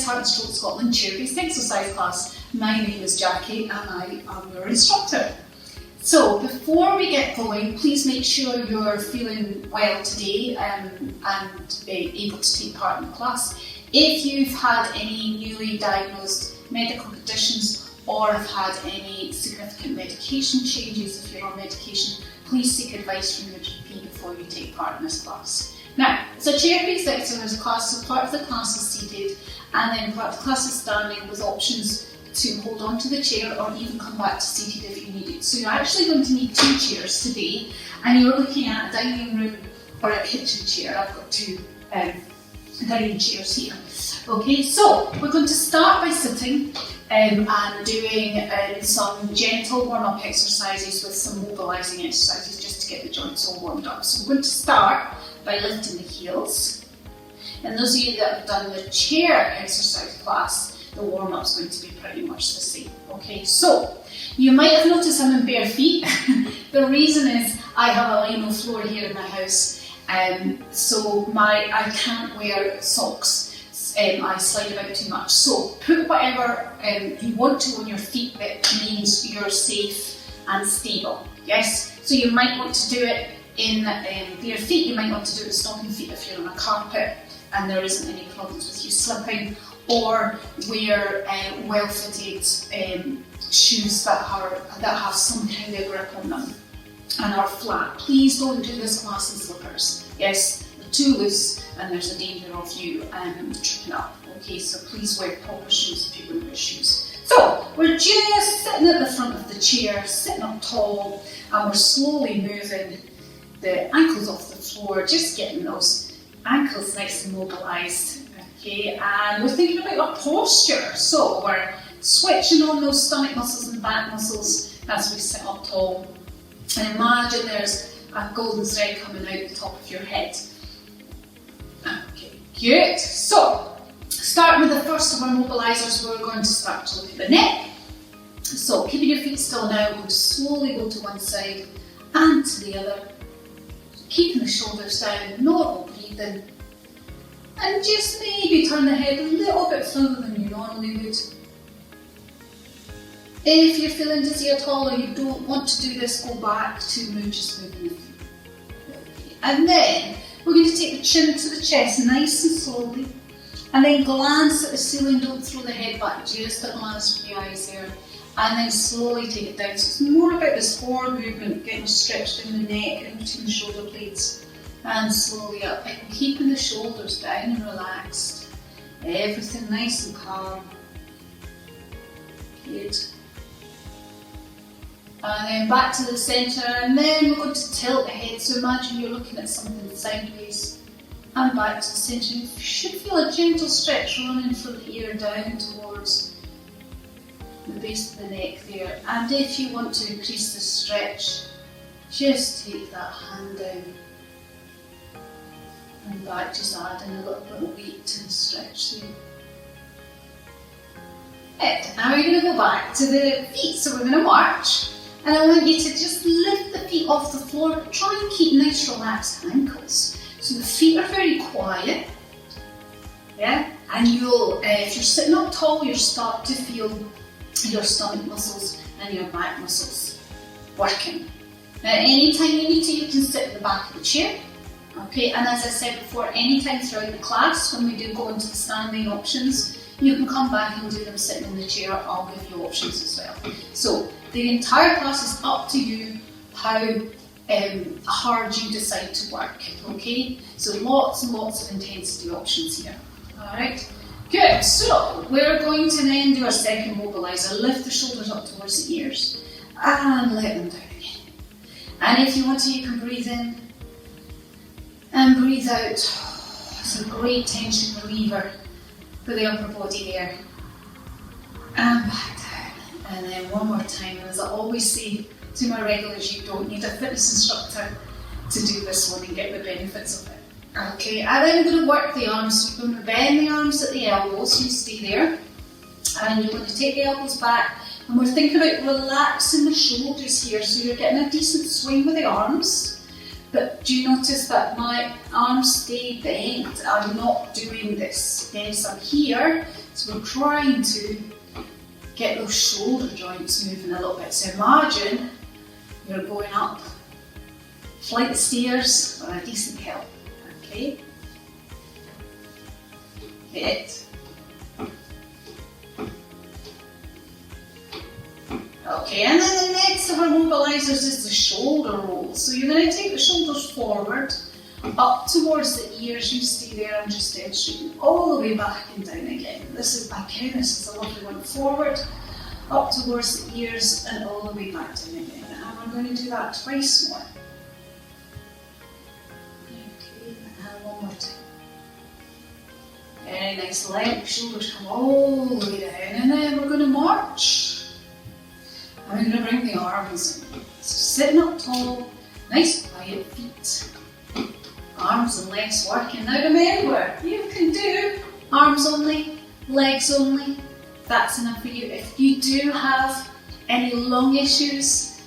Heart and Stroke Scotland chair-based exercise class. My name is Jackie and I am your instructor. So before we get going, please make sure you're feeling well today and able to take part in the class. If you've had any newly diagnosed medical conditions or have had any significant medication changes, if you're on medication, please seek advice from your GP before you take part in this class. Now, it's a chair-based exercise class, so part of the class is seated and then part of the class is standing with options to hold on to the chair or even come back to seated if you need it. So you're actually going to need 2 chairs today, and you're looking at a dining room or a kitchen chair. I've got 2 dining chairs here. Okay, so we're going to start by sitting and doing some gentle warm-up exercises with some mobilising exercises just to get the joints all warmed up. So we're going to start by lifting the heels. And those of you that have done the chair exercise class, the warm-up's going to be pretty much the same. Okay, so you might have noticed I'm in bare feet. The reason is I have a lino floor here in my house, so I can't wear socks. I slide about too much. So put whatever you want to on your feet that means you're safe and stable. Yes, so you might want to do it in bare feet. You might want to do it with stocking feet if you're on a carpet and there isn't any problems with you slipping. Or wear well-fitted shoes that have some kind of grip on them and are flat. Please don't do this class in slippers. Yes, they're too loose and there's a danger of you tripping up. Okay, so please wear proper shoes if you're going to wear shoes. So we're just sitting at the front of the chair, sitting up tall, and we're slowly moving the ankles off the floor, just getting those ankles nice and mobilised. Okay, and we're thinking about our posture. So we're switching on those stomach muscles and back muscles as we sit up tall. And imagine there's a golden thread coming out the top of your head. Okay, good. So, starting with the first of our mobilizers, we're going to start to look at the neck. So, keeping your feet still now, we'll slowly go to one side and to the other. Keeping the shoulders down, normal breathing. And just maybe turn the head a little bit further than you normally would. If you're feeling dizzy at all or you don't want to do this, go back to just moving the feet. Okay. And then we're going to take the chin to the chest nice and slowly. And then glance at the ceiling, don't throw the head back, just a glance with the eyes there. And then slowly take it down. So it's more about this forward movement, getting stretched in the neck and between the shoulder blades. And slowly up, and keeping the shoulders down and relaxed. Everything nice and calm. Good. And then back to the centre, and then we're going to tilt the head. So imagine you're looking at something sideways. And back to the centre. You should feel a gentle stretch running from the ear down towards the base of the neck there. And if you want to increase the stretch, just take that hand down. And back, just adding a little bit of weight to the stretch there. Good. Now we're going to go back to the feet, so we're going to march. And I want you to just lift the feet off the floor, but try and keep nice relaxed ankles. So the feet are very quiet. Yeah? And you'll, if you're sitting up tall, you'll start to feel your stomach muscles and your back muscles working. Now anytime you need to, you can sit at the back of the chair. Okay, and as I said before, anytime throughout the class, when we do go into the standing options, you can come back and do them sitting in the chair. I'll give you options as well. So the entire class is up to you how hard you decide to work. Okay, so lots and lots of intensity options here. Alright, good. So we're going to then do our second mobilizer. Lift the shoulders up towards the ears and let them down again. And if you want to, you can breathe in and breathe out. It's a great tension reliever for the upper body there. And back down. And then one more time. And as I always say to my regulars, you don't need a fitness instructor to do this one and get the benefits of it. Okay, and then we're going to work the arms. So you're going to bend the arms at the elbows, so you stay there. And you're going to take the elbows back. And we're thinking about relaxing the shoulders here, so you're getting a decent swing with the arms. But do you notice that my arms stay bent? I'm not doing this. Yes, I'm here, So we're trying to get those shoulder joints moving a little bit. So imagine you're going up a flight of stairs on a decent hill. Okay? It. Okay, and then the next of our mobilizers is the shoulder roll. So you're going to take the shoulders forward, up towards the ears. You stay there and just dead straight, all the way back and down again. This is again, this is a lovely one. Forward, up towards the ears, and all the way back down again. And we're going to do that twice more. Okay, and one more time. Very nice. Let the shoulders come all the way down, and then we're going to march. I'm going to bring the arms in. So sitting up tall, nice quiet feet. Arms and legs working. Now remember, you can do arms only, legs only. That's enough for you. If you do have any lung issues,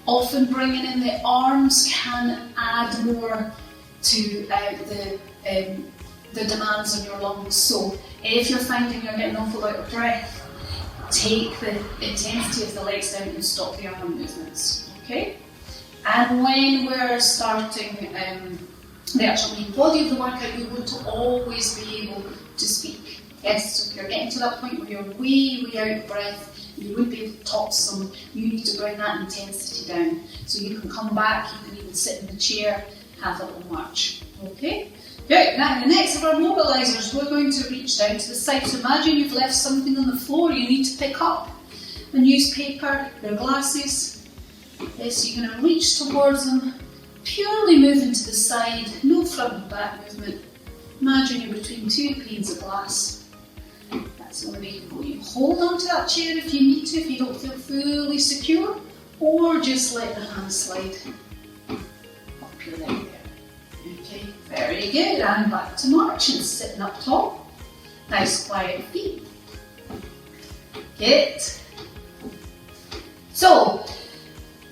often bringing in the arms can add more to the demands on your lungs. So if you're finding you're getting awful out of breath, take the intensity of the legs down and stop the arm movements, okay? And when we're starting the actual main body of the workout, you want to always be able to speak. Yes, so if you're getting to that point where you're way out of breath, you wouldn't be able to talk to someone, you need to bring that intensity down. So you can come back, you can even sit in the chair, have a little march, okay? Good, now the next of our mobilizers, we're going to reach down to the side. So imagine you've left something on the floor you need to pick up. A newspaper, your glasses. Yes, you're going to reach towards them, purely moving to the side, no front and back movement. Imagine you're between two panes of glass. That's the only way you can go. You hold onto that chair if you need to, if you don't feel fully secure, or just let the hand slide up your leg there. Okay, very good, and back to marching, sitting up tall, nice quiet feet. Good. So,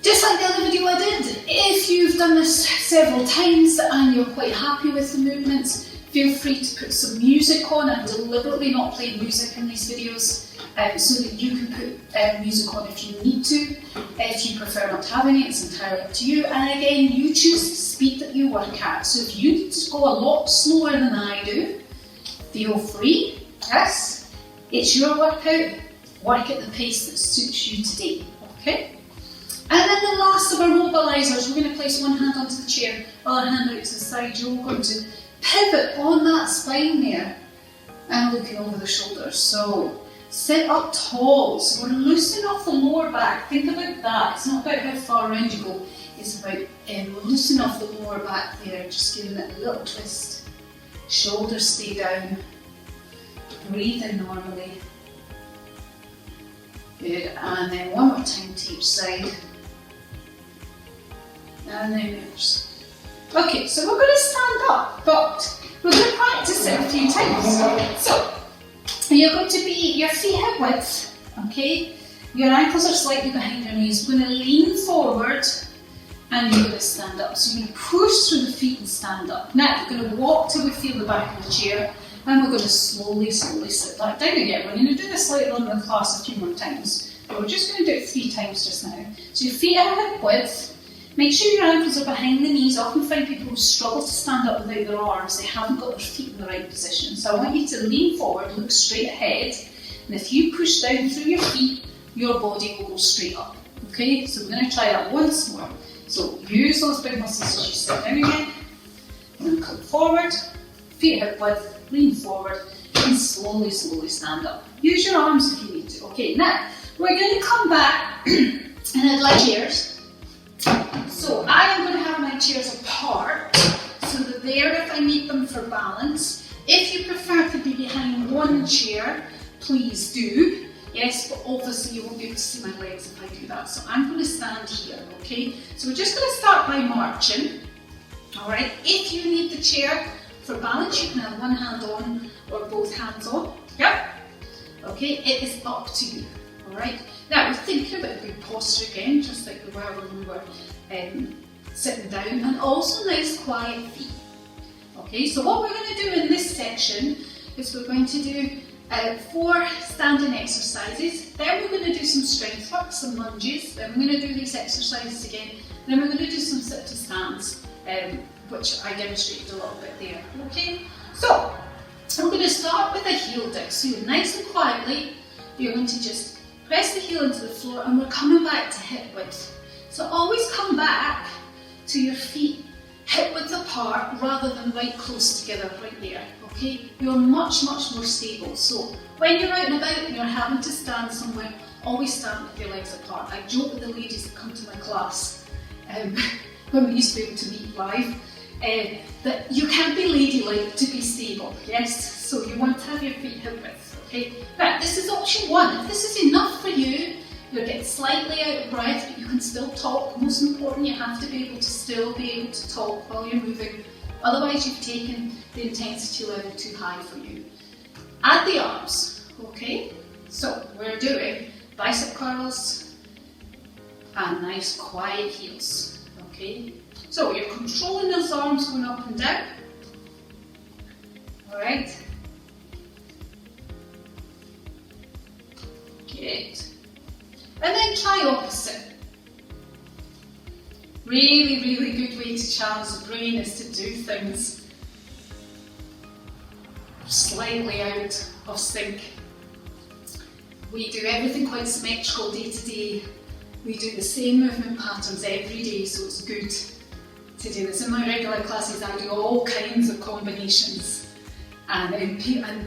just like the other video I did, if you've done this several times and you're quite happy with the movements, feel free to put some music on. I've deliberately not played music in these videos so that you can put music on if you need to. If you prefer not having it, it's entirely up to you. And again, you choose the speed that you work at. So if you need to go a lot slower than I do, feel free. Yes, it's your workout. Work at the pace that suits you today. Okay? And then the last of our mobilizers, we're going to place one hand onto the chair, other hand out to the side. You're going to pivot on that spine there and looking over the shoulders. So sit up tall. So we're loosening off the lower back. Think about that. It's not about how far around you go. It's about loosening off the lower back there, just giving it a little twist. Shoulders stay down. Breathe in normally. Good. And then one more time to each side. And then reverse. Okay, so we're going to stand up, but we're going to practice it a few times. So, you're going to be your feet hip width, okay? Your ankles are slightly behind your knees. We're going to lean forward and you're going to stand up. So you're going to push through the feet and stand up. Now, you're going to walk till we feel the back of the chair and we're going to slowly sit back down again. We're going to do this later on in the class a few more times, but we're just going to do it 3 times just now. So your feet are hip width. Make sure your ankles are behind the knees. I often find people who struggle to stand up without their arms, they haven't got their feet in the right position. So I want you to lean forward, look straight ahead, and if you push down through your feet, your body will go straight up. Okay, so we're going to try that once more. So use those big muscles as you sit down again, and come forward, feet hip width, lean forward, and slowly stand up. Use your arms if you need to. Okay, now we're going to come back and I'd like chairs. So I am going to have my chairs apart, so that there if I need them for balance. If you prefer to be behind one chair, please do. Yes, but obviously you won't be able to see my legs if I do that. So I'm going to stand here, okay? So we're just going to start by marching. Alright, if you need the chair for balance, you can have one hand on or both hands on. Yep. Okay, it is up to you. Alright, now we're thinking about good posture again, just like we were when we were sitting down, and also nice quiet feet. Okay, so what we're going to do in this section is we're going to do 4 standing exercises, then we're going to do some strength work, some lunges, then we're going to do these exercises again, then we're going to do some sit to stands, which I demonstrated a little bit there. Okay, so we're going to start with a heel dip. So you're nice and quietly, you're going to just press the heel into the floor and we're coming back to hip width. So always come back to your feet hip width apart rather than right close together, right there. Okay, you're much more stable. So when you're out and about and you're having to stand somewhere, always stand with your legs apart. I joke with the ladies that come to my class when we used to be able to meet live, that you can't be ladylike to be stable, yes? So you want to have your feet hip width, okay? Now, this is option 1. If this is enough for you, you're getting slightly out of breath, but you can still talk. Most important, you have to be able to still be able to talk while you're moving. Otherwise, you've taken the intensity level too high for you. Add the arms, okay? So we're doing bicep curls and nice quiet heels, okay? So you're controlling those arms going up and down, all right? Good. And then try opposite. Really good way to challenge the brain is to do things slightly out of sync. We do everything quite symmetrical day to day. We do the same movement patterns every day, so it's good to do this. In my regular classes, I do all kinds of combinations. And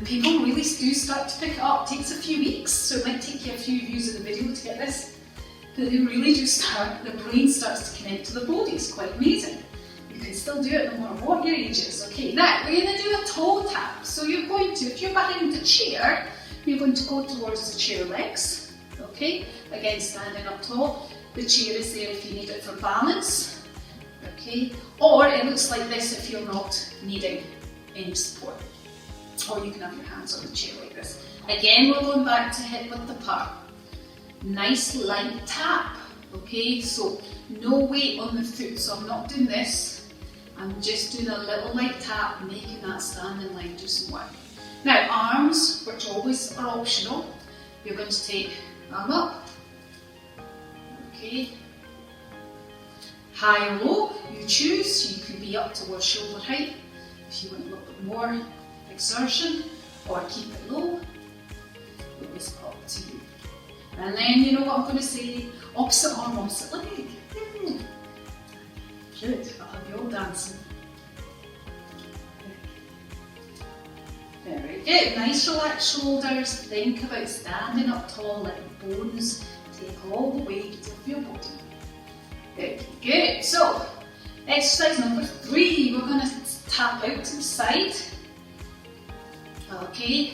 people really do start to pick it up. It takes a few weeks, so it might take you a few views of the video to get this. But they really do start, the brain starts to connect to the body. It's quite amazing. You can still do it no matter what your age is. Okay, now we're going to do a toe tap. So you're going to, if you're behind the chair, you're going to go towards the chair legs. Okay, again standing up tall. The chair is there if you need it for balance. Okay, or it looks like this if you're not needing any support. Or you can have your hands on the chair like this. Again, we're going back to hip width apart. Nice light tap, okay? So no weight on the foot, so I'm not doing this. I'm just doing a little light tap, making that standing line do some work. Now arms, which always are optional, you're going to take arm up, okay? High or low, you choose. You can be up towards shoulder height if you want a little bit more exertion, or keep it low. It's up to you. And then you know what I'm going to say, opposite arm, opposite leg. Good, I'll have you all dancing. Very good, nice relaxed shoulders. Think about standing up tall, let your bones take all the weight of your body. Very good, so exercise number 3, we're going to tap out to the side. Okay,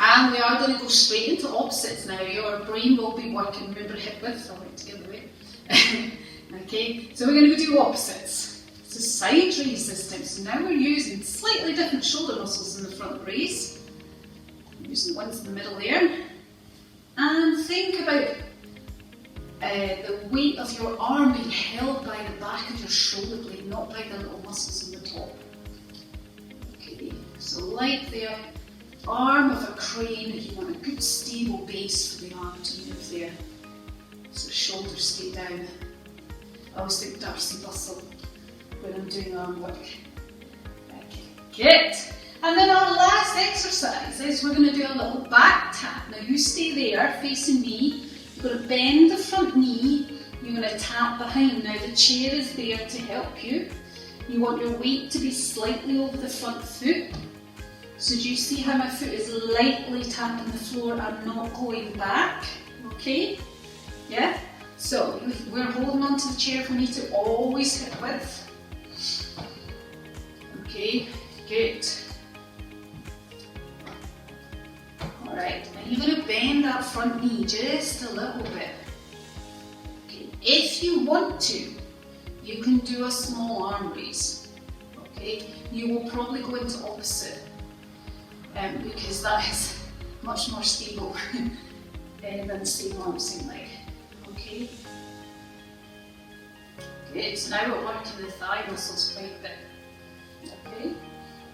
and we are going to go straight into opposites now. Your brain will be working, remember hip width, I like to get away. Okay, so we're going to go do opposites. It's a side raise this time, so now we're using slightly different shoulder muscles in the front raise. I'm using the ones in the middle there. And think about the weight of your arm being held by the back of your shoulder blade, not by the little muscles in the top. Okay, so like the arm of a crane, you want a good stable base for the arm to move there. So shoulders stay down. I always think Darcy Bustle when I'm doing arm work. Okay, good. And then our last exercise is we're going to do a little back tap. Now you stay there facing me. You're going to bend the front knee. You're going to tap behind. Now the chair is there to help you. You want your weight to be slightly over the front foot. So do you see how my foot is lightly tapping the floor and not going back? Okay? Yeah? So we're holding onto the chair if we need to, always hip width. Okay, good. Alright, now you're going to bend that front knee just a little bit. Okay, if you want to, you can do a small arm raise. Okay, you will probably go into opposite because that is much more stable than the same arm, same leg. Okay. Good, so now we're working the thigh muscles quite a bit. Okay.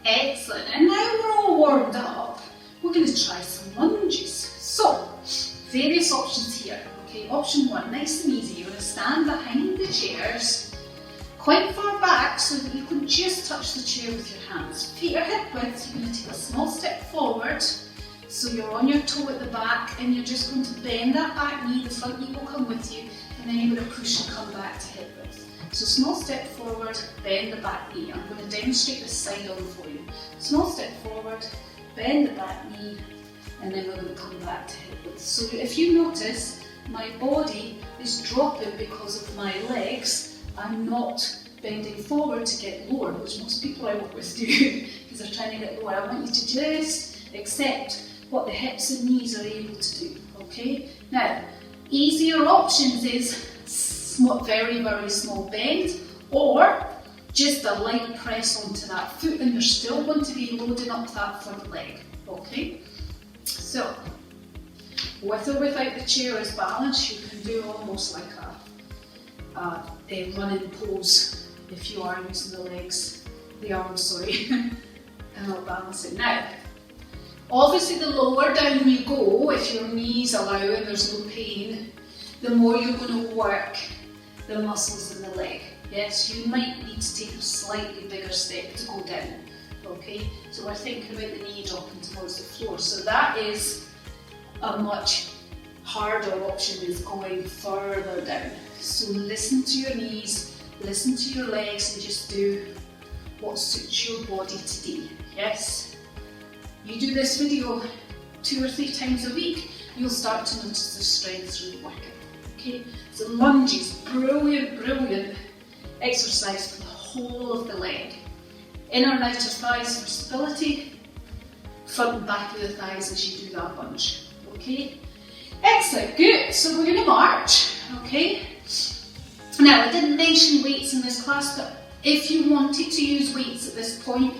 Excellent, and now we're all warmed up. We're we're going to try some lunges. So, various options here. Okay, option 1, nice and easy. You're going to stand behind the chairs, quite far back so that you can just touch the chair with your hands. Feet are hip width, you're going to take a small step forward. So you're on your toe at the back and you're just going to bend that back knee, the front knee will come with you, and then you're going to push and come back to hip width. So small step forward, bend the back knee. I'm going to demonstrate this side on for you. Small step forward, bend the back knee, and then we're going to come back to hip width. So if you notice, my body is dropping because of my legs. I'm not bending forward to get lower, which most people I work with do, because they're trying to get lower. I want you to just accept what the hips and knees are able to do, okay? Now, easier options is very, very small bend, or just a light press onto that foot, and you're still going to be loading up that front leg, okay? So, with or without the chair as balance, you can do almost like a running pose if you are using the arms, sorry, and I'll balance it. Now, obviously the lower down you go, if your knees allow and there's no pain, the more you're going to work the muscles in the leg. Yes, you might need to take a slightly bigger step to go down, okay? So we're thinking about the knee dropping towards the floor. So that is a much harder option, is going further down. So listen to your knees, listen to your legs, and just do what suits your body today, yes? You do this video 2 or 3 times a week, you'll start to notice the strength through the workout. Okay, so lunges, brilliant, brilliant exercise for the whole of the leg. Inner and outer thighs for stability, front and back of the thighs as you do that lunge. Okay, excellent, good. So we're going to march. Okay, now I didn't mention weights in this class, but if you wanted to use weights at this point,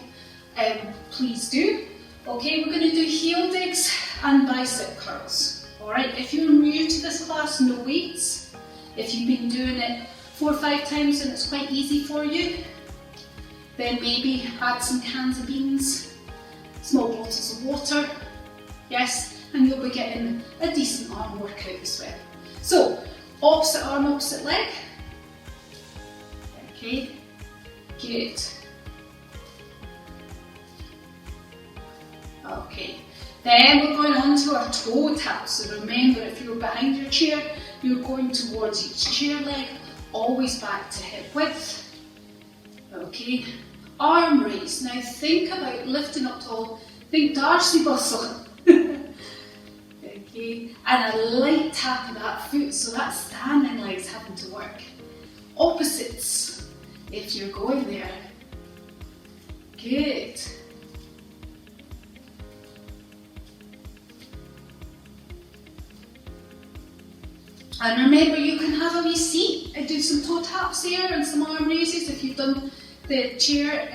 please do. Okay, we're going to do heel digs and bicep curls. Alright, if you're new to this class, no weights. If you've been doing it 4 or 5 times and it's quite easy for you, then maybe add some cans of beans, small bottles of water, yes, and you'll be getting a decent arm workout as well. So, opposite arm, opposite leg. Okay, good. Okay. Then we're going on to our toe taps. So remember, if you're behind your chair, you're going towards each chair leg, always back to hip width. Okay, arm raise. Now think about lifting up tall, think Darcy bustle. Okay, and a light tap of that foot, so that standing leg's having to work. Opposites, if you're going there. Good. And remember, you can have a wee seat and do some toe taps there and some arm raises. If you've done the chair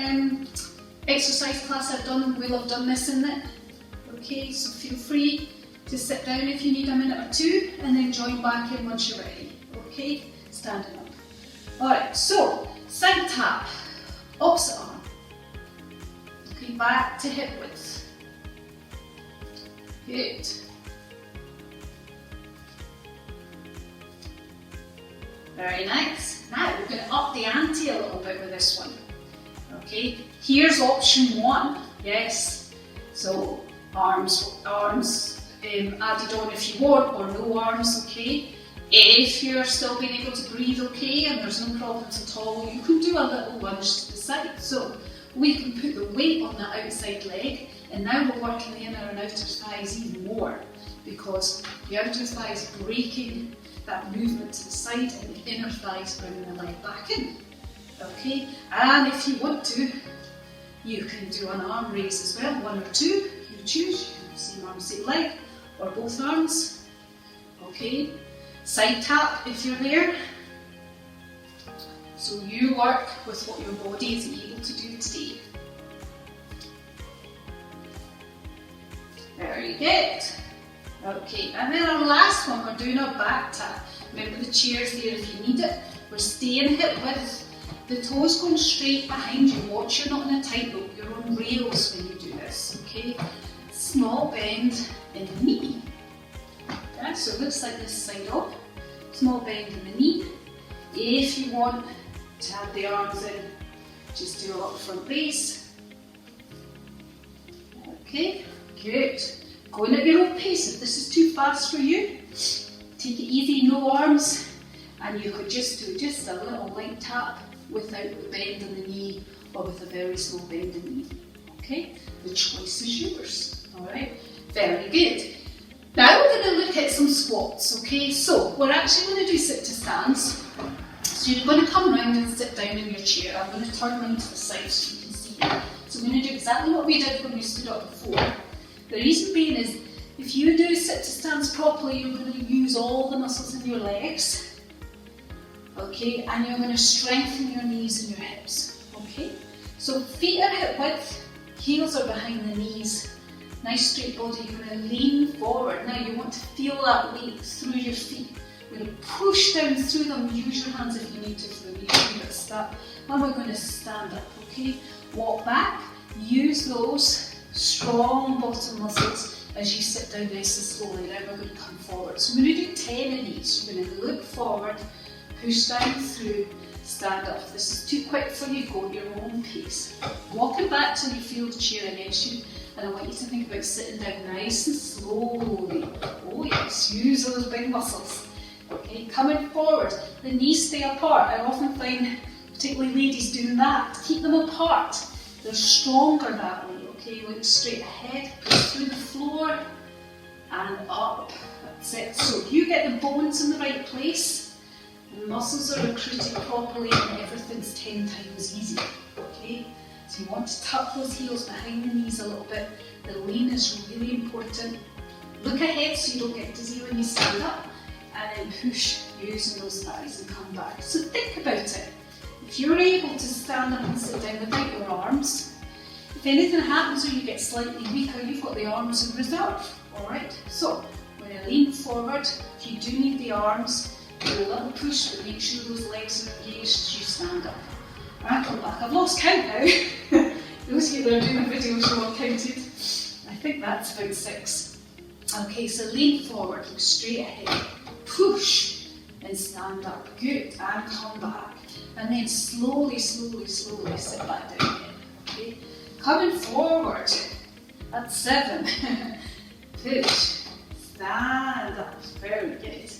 exercise class I've done, we'll have done this in it. Okay, so feel free to sit down if you need a minute or 2 and then join back in once you're ready. Okay, standing up. Alright, so side tap, opposite arm. Okay, back to hip width. Good. Very nice. Now we're going to up the ante a little bit with this one. Okay, here's option 1. Yes, so arms added on if you want, or no arms. Okay, if you're still being able to breathe okay and there's no problems at all, you can do a little lunge to the side. So we can put the weight on that outside leg, and now we're working the inner and outer thighs even more, because the outer thigh is breaking that movement to the side and the inner thighs bringing the leg back in. Okay, and if you want to, you can do an arm raise as well, 1 or 2, you choose. You can same arm, same leg, or both arms. Okay, side tap if you're there. So you work with what your body is able to do today. Very good. Okay, and then our last one, we're doing our back tap. Remember the chair's there if you need it. We're staying hip width. The toes going straight behind you. Watch you're not in a tightrope, you're on rails when you do this, okay? small bend in the knee. Yeah, so it looks like this side up. Small bend in the knee. If you want to have the arms in, just do a little front raise. Okay, good. Going at your own pace. If this is too fast for you, take it easy, no arms, and you could just do just a little light tap without the bend in the knee or with a very small bend in the knee. Okay, the choice is yours. Alright, very good. Now we're going to look at some squats. Okay, so we're actually going to do sit to stands. So you're going to come round and sit down in your chair. I'm going to turn mine to the side so you can see it. So we're going to do exactly what we did when we stood up before. The reason being is, if you do sit to stands properly, you're going to use all the muscles in your legs, okay, and you're going to strengthen your knees and your hips, okay. So feet are hip width, heels are behind the knees, nice straight body. You're going to lean forward. Now you want to feel that weight through your feet. We're going to push down through them. Use your hands if you need to for the knee bits that. And we're going to stand up, okay. Walk back. Use those strong bottom muscles as you sit down nice and slowly. Now we're going to come forward. So we're going to do 10 of these. You're going to look forward, push down through, stand up. If this is too quick for you, go at your own pace. Walking back till you feel the chair against you, and I want you to think about sitting down nice and slowly. Oh yes, use those big muscles. Okay, coming forward, the knees stay apart. I often find, particularly ladies, doing that. Keep them apart. They're stronger that way. Okay, look straight ahead, push through the floor and up. That's it. So if you get the bones in the right place, the muscles are recruited properly, and everything's 10 times easier. Okay, so you want to tuck those heels behind the knees a little bit. The lean is really important. Look ahead so you don't get dizzy when you stand up, and then push using those thighs and come back. So think about it. If you're able to stand up and sit down without your arms, if anything happens or you get slightly weaker, you've got the arms in reserve. Alright, so we're going to lean forward. If you do need the arms, do a little push, but make sure those legs are engaged as you stand up. And come back. I've lost count now. Those of you that are doing the video show I've counted. I think that's about 6. Okay, so lean forward, look straight ahead, push and stand up. Good, and come back. And then slowly, slowly, slowly sit back down again. Okay. Coming forward, that's 7. Push, stand up, very good.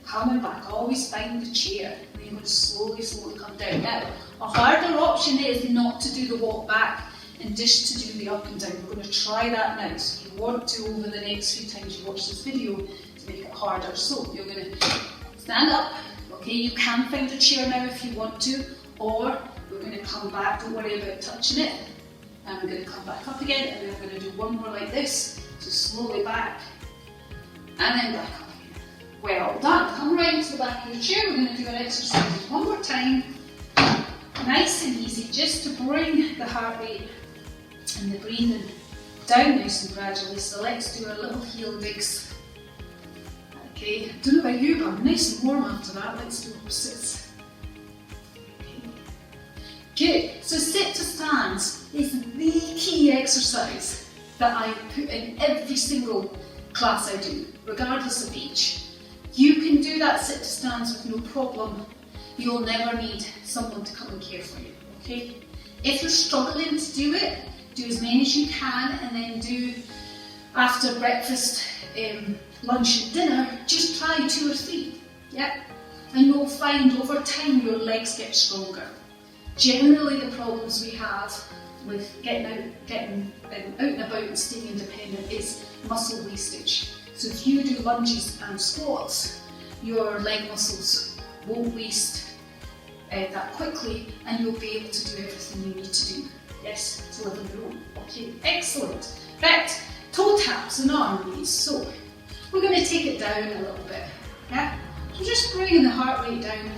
Coming back, always find the chair. Then you're going to slowly, slowly come down. Now, a harder option is not to do the walk back and just to do the up and down. We're going to try that now. So you want to, over the next few times you watch this video, to make it harder. So you're going to stand up. Okay, you can find a chair now if you want to, or we're going to come back. Don't worry about touching it. And we're going to come back up again, and then we're going to do one more like this. So slowly back, and then back up again. Well done. Come right into the back of your chair. We're going to do our exercise one more time. Nice and easy, just to bring the heart rate and the breathing down nice and gradually. So let's do our little heel digs. Okay, I don't know about you, but I'm nice and warm after that. Let's do opposites. Good, so sit to stands is the key exercise that I put in every single class I do, regardless of age. You can do that sit to stands with no problem. You'll never need someone to come and care for you, okay? If you're struggling to do it, do as many as you can, and then do after breakfast, lunch and dinner, just try 2 or 3, yeah? And you'll find over time your legs get stronger. Generally, the problems we have with getting out and about and staying independent is muscle wastage. So if you do lunges and squats, your leg muscles won't waste that quickly, and you'll be able to do everything you need to do. Yes, to live on your own. Okay, excellent. Right, toe taps and arm raises. So we're going to take it down a little bit. Yeah, so just bringing the heart rate down.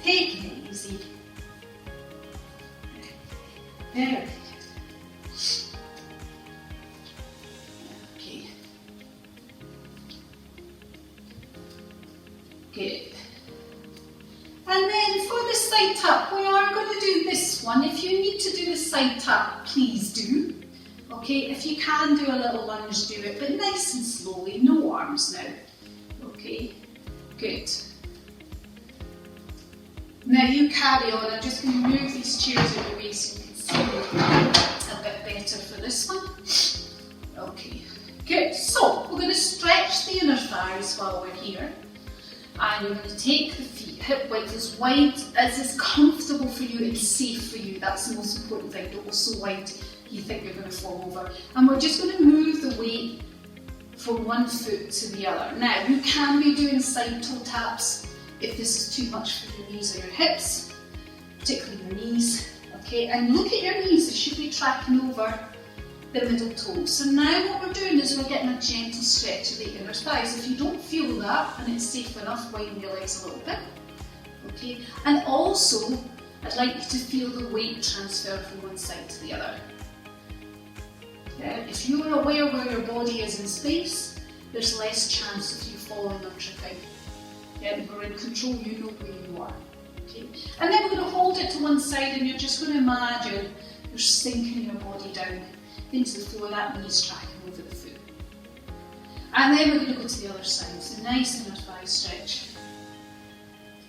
Taking it easy. Very good. Okay. Good. And then for the side tap, we are going to do this one. If you need to do the side tap, please do. Okay, if you can do a little lunge, do it, but nice and slowly, no arms now. Okay, good. Now you carry on. I'm just going to move these chairs out of the way so you can see a bit better for this one. Okay, good. So we're going to stretch the inner thighs while we're here. And you're going to take the feet hip width as wide as is comfortable for you and safe for you. That's the most important thing. Don't go so wide you think you're going to fall over. And we're just going to move the weight from one foot to the other. Now, you can be doing side toe taps if this is too much for your knees or your hips, particularly your knees. Okay, and look at your knees, they should be tracking over the middle toes. So now what we're doing is we're getting a gentle stretch of the inner thighs. If you don't feel that and it's safe enough, widen your legs a little bit. Okay, and also I'd like you to feel the weight transfer from one side to the other. If you are aware where your body is in space, there's less chance of you falling or tripping. If we're in control, you know where you are. Okay, and then we're going to hold it to one side, and you're just going to imagine you're sinking your body down into the floor, that knee's tracking over the foot. And then we're going to go to the other side, so nice inner thigh stretch.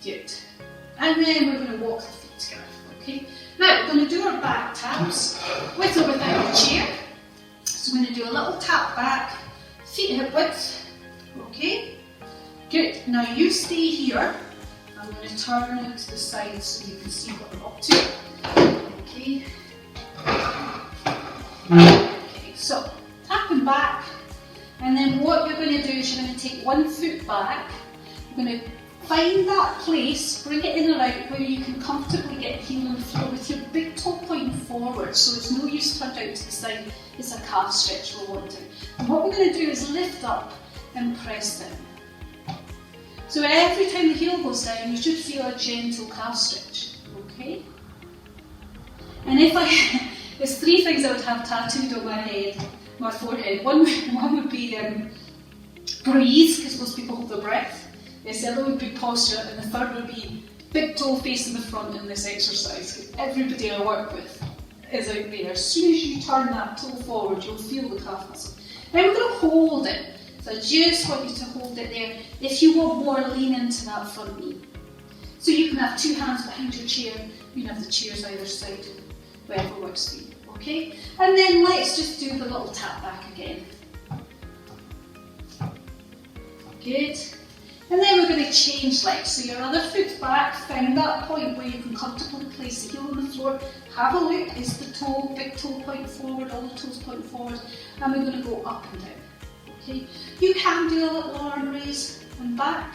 Good. And then we're going to walk the feet together, okay? Now, we're going to do our back taps, with or without the chair. So we're going to do a little tap back, feet hip width, okay? Good. Now you stay here. I'm going to turn it to the side so you can see what I'm up to. Okay. Okay, so tapping back, and then what you're going to do is you're going to take one foot back. You're going to find that place, bring it in and out where you can comfortably get heel on the floor with your big toe pointing forward. So it's no use turned out to the side. It's a calf stretch we're wanting. And what we're going to do is lift up and press down. So every time the heel goes down, you should feel a gentle calf stretch. Okay. And there's three things I would have tattooed on my forehead. One would be breathe, because most people hold their breath. The other would be posture, and the third would be big toe facing the front in this exercise. Everybody I work with is out there. As soon as you turn that toe forward, you'll feel the calf muscle. Now we're going to hold it. So I just want you to hold it there. If you want more, lean into that front knee. So you can have two hands behind your chair. You can have the chairs either side, whatever works for you. Okay? And then let's just do the little tap back again. Good. And then we're going to change legs. So your other foot back, find that point where you can comfortably place the heel on the floor. Have a look, is the toe, big toe point forward, all the toes point forward, and we're going to go up and down. Okay? You can do a little arm raise and back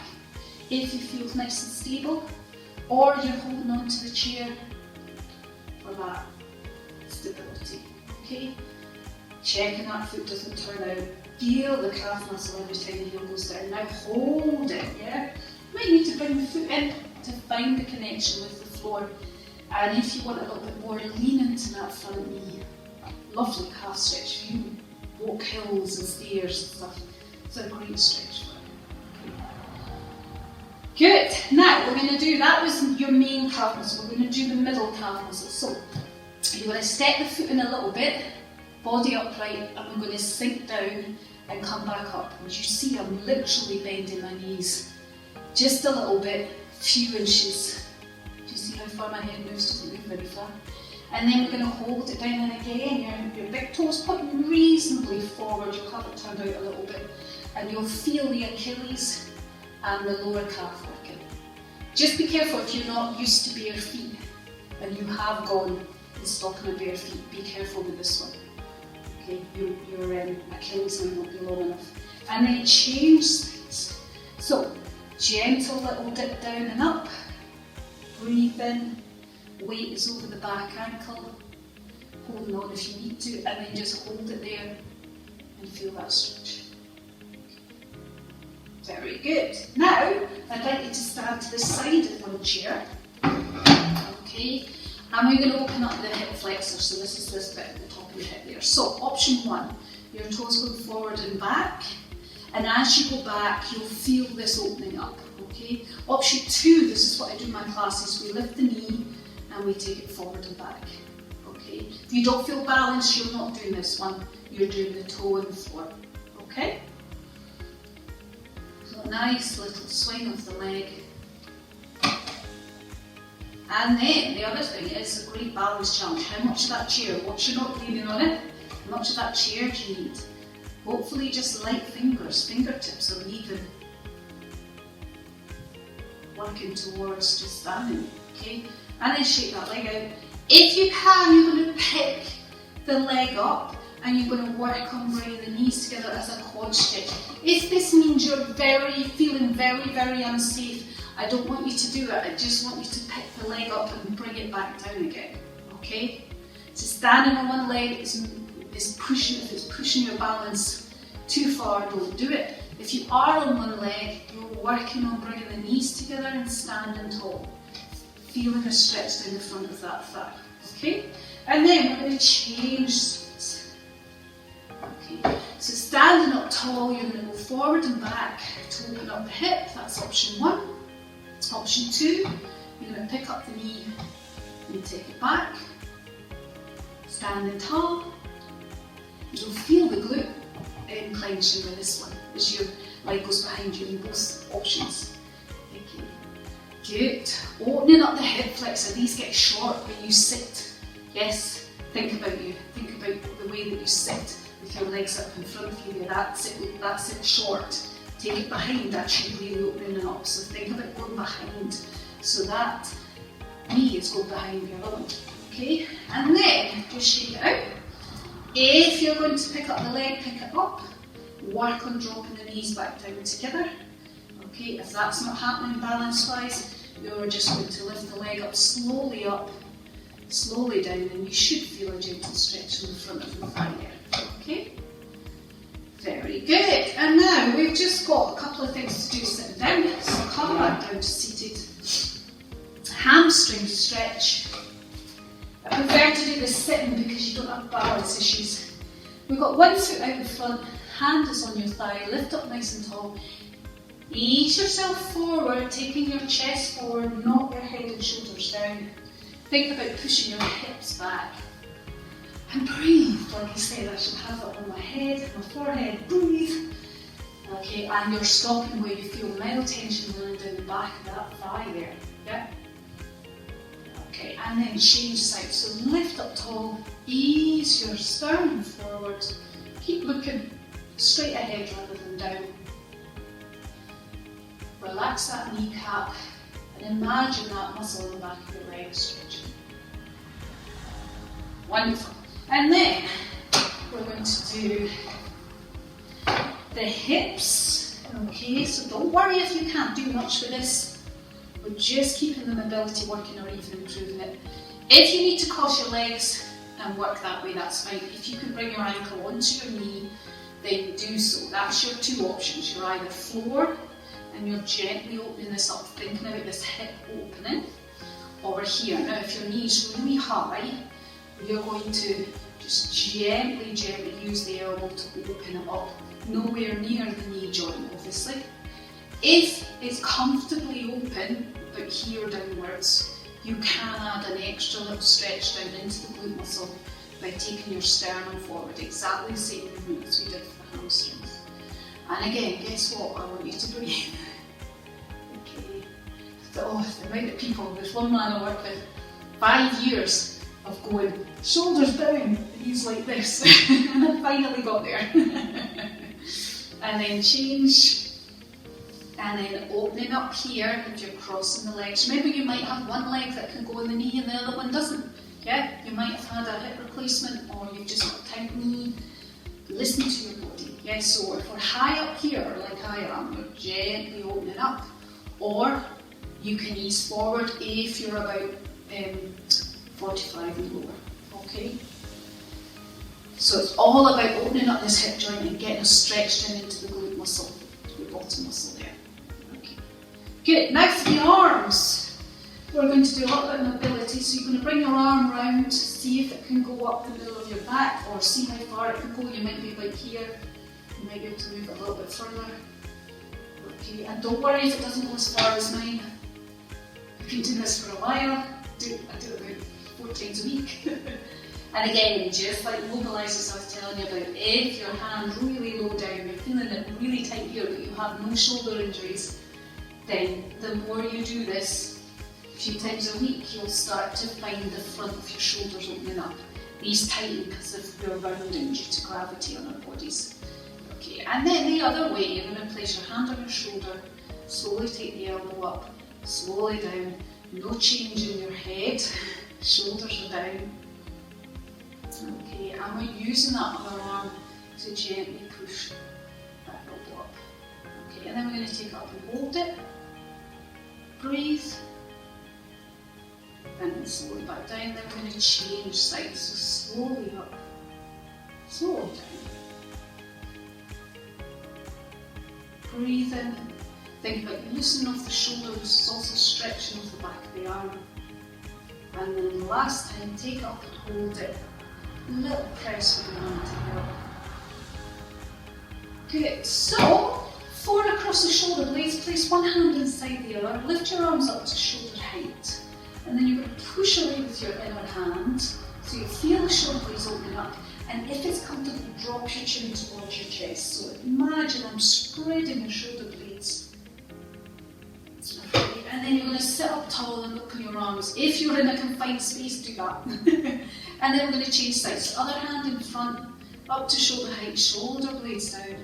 if you feel nice and stable, or you're holding on to the chair for that stability. Okay? Checking that foot doesn't turn out. Feel the calf muscle every time the heel goes down. Now hold it, yeah? You might need to bring the foot in to find the connection with the floor. And if you want a little bit more, lean into that front knee. Lovely calf stretch. You walk hills and stairs and stuff. It's a great stretch for it. Good. Now we're going to do, that was your main calf muscle. We're going to do the middle calf muscle. So you're going to step the foot in a little bit, body upright, and I'm going to sink down and come back up. And you see I'm literally bending my knees just a little bit, few inches. Do you see how far my head moves? Doesn't move very far. And then we're going to hold it down, and again your big toes pointing reasonably forward. You'll have it turned out a little bit, and you'll feel the Achilles and the lower calf working. Just be careful if you're not used to bare feet and you have gone and stopped on bare feet. Be careful with this one. Okay, your Achilles might not be long enough. And then change sides. So gentle little dip down and up. Breathe in. Weight is over the back ankle. Holding on if you need to, and then just hold it there and feel that stretch. Very good. Now, I'd like you to stand to the side of one chair. Okay, and we're going to open up the hip flexor. So this is this bit at the top of your hip there. So option one, your toes going forward and back, and as you go back, you'll feel this opening up. Okay. Option two, this is what I do in my classes. We lift the knee and we take it forward and back. Okay. Okay? If you don't feel balanced, you're not doing this one. You're doing the toe on the floor. Okay? So a nice little swing of the leg. And then the other thing is a great balance challenge. How much of that chair, once you're not leaning on it, how much of that chair do you need? Hopefully just light fingers, fingertips are even working towards just standing, okay? And then shake that leg out. If you can, you're going to pick the leg up and you're going to work on bringing the knees together as a quad stretch. If this means you're feeling very unsafe, I don't want you to do it. I just want you to pick the leg up and bring it back down again, okay? So standing on one leg is pushing, if it's pushing your balance too far, don't do it. If you are on one leg, you're working on bringing the knees together and standing tall. Feeling a stretch down the front of that thigh, okay? And then we're going to change sides. Okay, so standing up tall, you're going to go forward and back to open up the hip. That's option 1. Option 2, you're going to pick up the knee and take it back. Standing tall. You'll feel the glute clenching with this one as your leg goes behind you in both options. Okay. Good. Opening up the hip flexor. These get short when you sit. Yes. Think about you. Think about the way that you sit with your legs up in front of you. That's it short. Take it behind. That should really opening it up. So think about going behind. So that knee is going behind your other one. Okay. And then just shake it out. If you're going to pick up the leg, pick it up. Work on dropping the knees back down together. Okay, if that's not happening balance-wise, you're just going to lift the leg up, slowly down, and you should feel a gentle stretch in the front of the thigh there. Okay? Very good. And now we've just got a couple of things to do sitting down. So come back down to seated. Hamstring stretch. I prefer to do this sitting because you don't have balance issues. We've got one foot out in front, hand is on your thigh, lift up nice and tall. Ease yourself forward, taking your chest forward, not your head and shoulders down. Think about pushing your hips back. And breathe, like I said, I should have it on my head, my forehead, breathe. Okay, and you're stopping where you feel mild tension running down the back of that thigh there. Yeah? Okay, and then change side. So lift up tall, ease your sternum forward. Keep looking straight ahead rather than down. Relax that kneecap and imagine that muscle in the back of your leg stretching. Wonderful. And then we're going to do the hips. Okay, so don't worry if you can't do much with this. We're just keeping the mobility working or even improving it. If you need to cross your legs and work that way, that's fine. If you can bring your ankle onto your knee, then do so. That's your two options. You're either floor and you're gently opening this up, thinking about this hip opening, or here. Now if your knee is really high, you're going to just gently use the elbow to open it up. Nowhere near the knee joint, obviously. If it's comfortably open, but here downwards, you can add an extra little stretch down into the glute muscle by taking your sternum forward. Exactly the same movement as we did for the hamstrings. And again, guess what? I want you to breathe. Okay. Oh, the amount of people, there's one man I work with, 5 years of going, shoulders down, and he's like this. And I finally got there. And then change. And then opening up here if you're crossing the legs. Remember, you might have one leg that can go in the knee and the other one doesn't. Yeah, you might have had a hip replacement or you've just got a tight knee. Listen to your body. Yeah, so if we're high up here, like I am, you're gently opening up. Or you can ease forward if you're about 45 and lower. Okay? So it's all about opening up this hip joint and getting a stretch down into the glute muscle, the bottom muscle there. Okay. Good. Now for the arms. We're going to do a little bit of mobility. So you're going to bring your arm round, see if it can go up the middle of your back, or see how far it can go. You might be like here. You might be able to move it a little bit further. Okay. And don't worry if it doesn't go as far as mine. I've been doing this for a while. I do it about 4 times a week. And again, just like Mobilizers I was telling you about, if your hand really low down, you're feeling it really tight here, but you have no shoulder injuries, then the more you do this, a few times a week, you'll start to find the front of your shoulders opening up. These tighten because of your rounding due to gravity on our bodies. Okay, and then the other way, you're going to place your hand on your shoulder, slowly take the elbow up, slowly down, no change in your head, shoulders are down. Okay, and we're using that other arm to gently push that elbow up. Okay, and then we're going to take it up and hold it, breathe, and then slowly back down. Then we're going to change sides, so slowly up, slowly down. Breathe in, think about loosening off the shoulders, also stretching off the back of the arm. And then last time, take it up and hold it. Little press with your hand to help. Good. So, forward across the shoulder blades, place one hand inside the other, lift your arms up to shoulder height. And then you're going to push away with your inner hand, so you feel the shoulder blades opening up. And if it's comfortable, drop your chin towards your chest. So imagine I'm spreading your shoulder blades. Okay. And then you're going to sit up tall and open your arms. If you're in a confined space, do that. And then we're going to change sides. Other hand in front, up to shoulder height, shoulder blades down.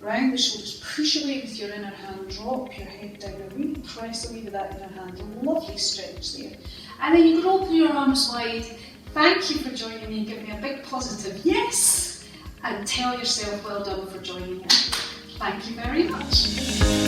Round the shoulders, push away with your inner hand, drop your head down and really press away with that inner hand. Lovely stretch there. And then you can open your arms wide. Thank you for joining me and give me a big positive yes. And tell yourself well done for joining me. Thank you very much.